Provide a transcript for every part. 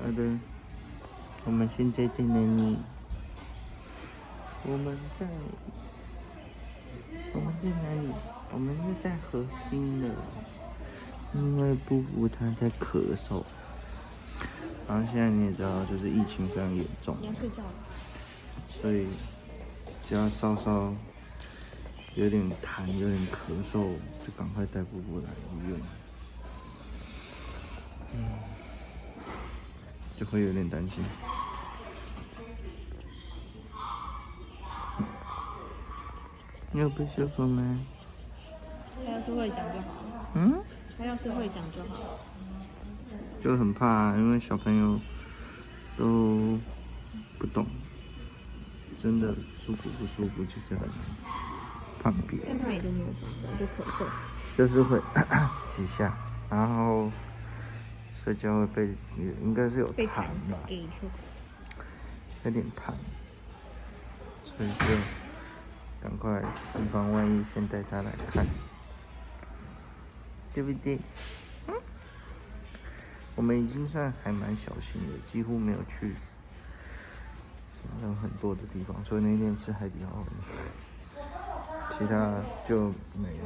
好的，我们现在在哪里？我们在哪里？我们又在核心了，因为布布他在咳嗽。然后现在你也知道，就是疫情非常严重，你要睡觉了，所以只要稍稍有点痰、有点咳嗽，就赶快带布布来医院。就会有点担心。你有不舒服吗？他要是会讲就好了。他要是会讲就好了。就很怕，因为小朋友都不懂，真的舒服不舒服其实很判别。但他也都没有发作，就咳嗽。就是会几下，然后睡觉会被，应该是有痰吧，有点痰，所以就赶快以防万一，先带他来看，对不对？我们已经算还蛮小心的，几乎没有去人很多的地方，所以那天吃海底捞而已，其他就没有。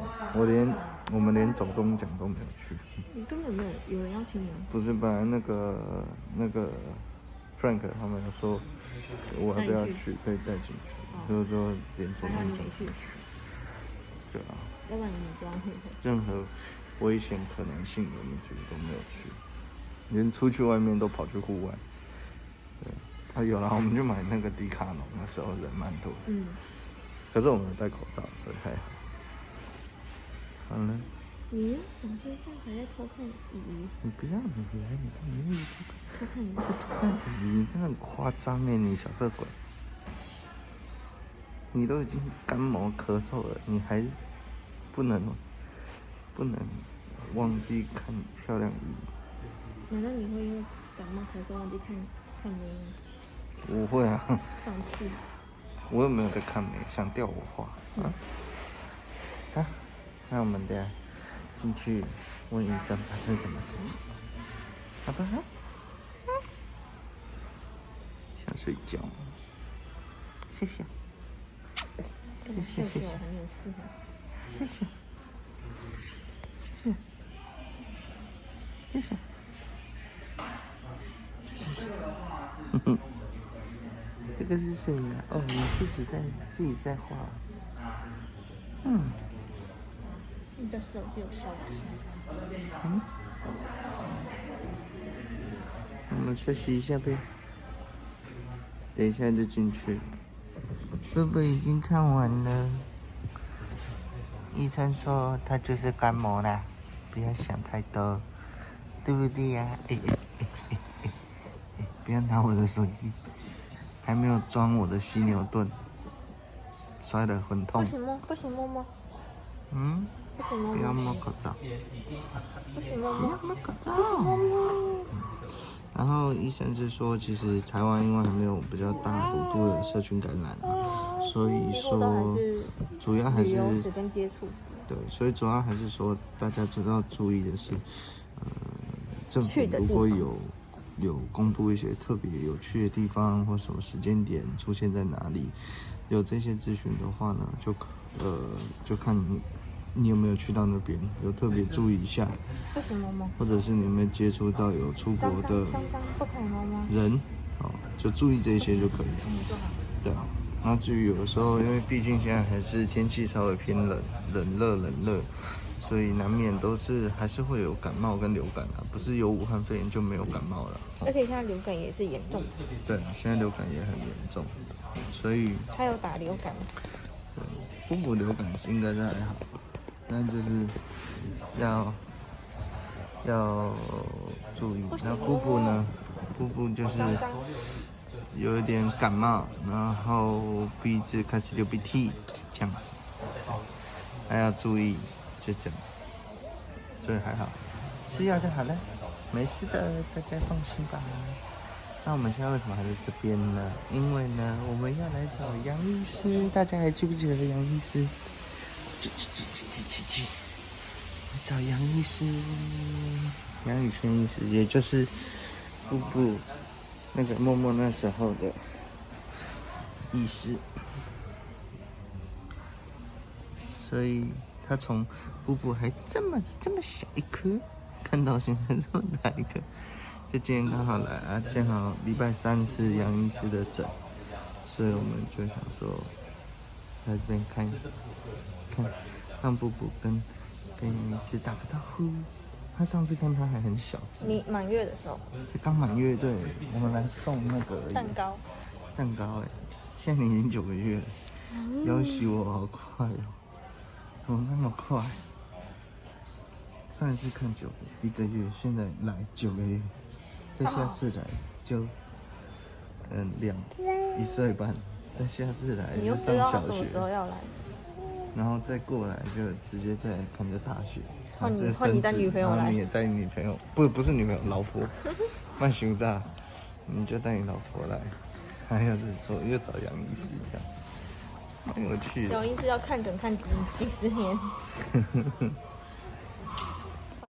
我们连走中奖都没有去。你根本没有人邀请你啊？不是，本来那个 Frank 他们说我要不要去，可以带进去，就是说连走中奖都没去。对啊。要不然你们这样会任何危险可能性的，我们几乎都没有去。连出去外面都跑去户外，对，有了，我们就买那个迪卡侬，那时候人蛮多，可是我们有戴口罩，所以还好。好了。你想睡觉还在偷看鱼？你不要，你偷看鱼？是偷看鱼，你真的很夸张哎，你小色鬼！你都已经干毛咳嗽了，你还不能忘记看漂亮鱼？难道你会因为感冒咳嗽忘记看美吗？我会啊。放弃。我又没有在看美，想钓我话啊？那我们等下进去问医生发生什么事情，好不好？想睡觉，谢谢。干嘛睡觉？很有事吗？谢谢。这个是谁呀？哦，你自己在画。你的手就有烧。我们休息一下呗，等一下就进去。贝贝已经看完了，医生说他就是感冒啦，不要想太多，对不对呀？不要拿我的手机，还没有装我的犀牛盾，摔得很痛。不行摸摸。不行摸摸。不要摸口罩。不行摸摸。不要摸口罩。然后医生是说，其实台湾因为还没有比较大幅度的社群感染所以说主要还是旅游史跟接触史。对，所以主要还是说大家主要注意的是，政府如果有公布一些特别有趣的地方或什么时间点出现在哪里，有这些资讯的话呢，就看你有没有去到那边，有特别注意一下，或者是你有没有接触到有出国的人，就注意这些就可以了。对啊，那至于有的时候，因为毕竟现在还是天气稍微偏冷热，所以难免还是会有感冒跟流感啊，不是有武汉肺炎就没有感冒了。而且现在流感也是严重。对，现在流感也很严重，所以他有打流感。对，布布流感应该是还好。那就是要注意。那布布呢？布布就是有一点感冒，然后鼻子开始流鼻涕，这样子，还要注意，就这样。所以还好，吃药就好了，没事的，大家放心吧。那我们现在为什么还在这边呢？因为呢，我们要来找杨医师，大家还记不记得杨医师？去，找杨医师，杨宇轩医师，也就是布布那个默默那时候的意识，所以他从布布还这么小一颗，看到现在这么大一颗，就今天刚好来啊，正好礼拜3是杨医师的诊，所以我们就想说在这边看布布跟杨医师打个招呼。他上次看他还很小只，你满月的时候，才刚满月，对，我们来送那个而已蛋糕现在你已经9个月了，要求我好快哦，怎么那么快？上一次看1个月，现在来9个月，再下次来就1岁半，再下次来就上小学，什么时候要来？然后再过来就直接再看着大学。换你带女朋友来，你也带女朋友，不是女朋友，老婆，卖熊炸，你就带你老婆来，还有是说又找杨医师一样，蛮有趣的。杨医师要看诊看几十年。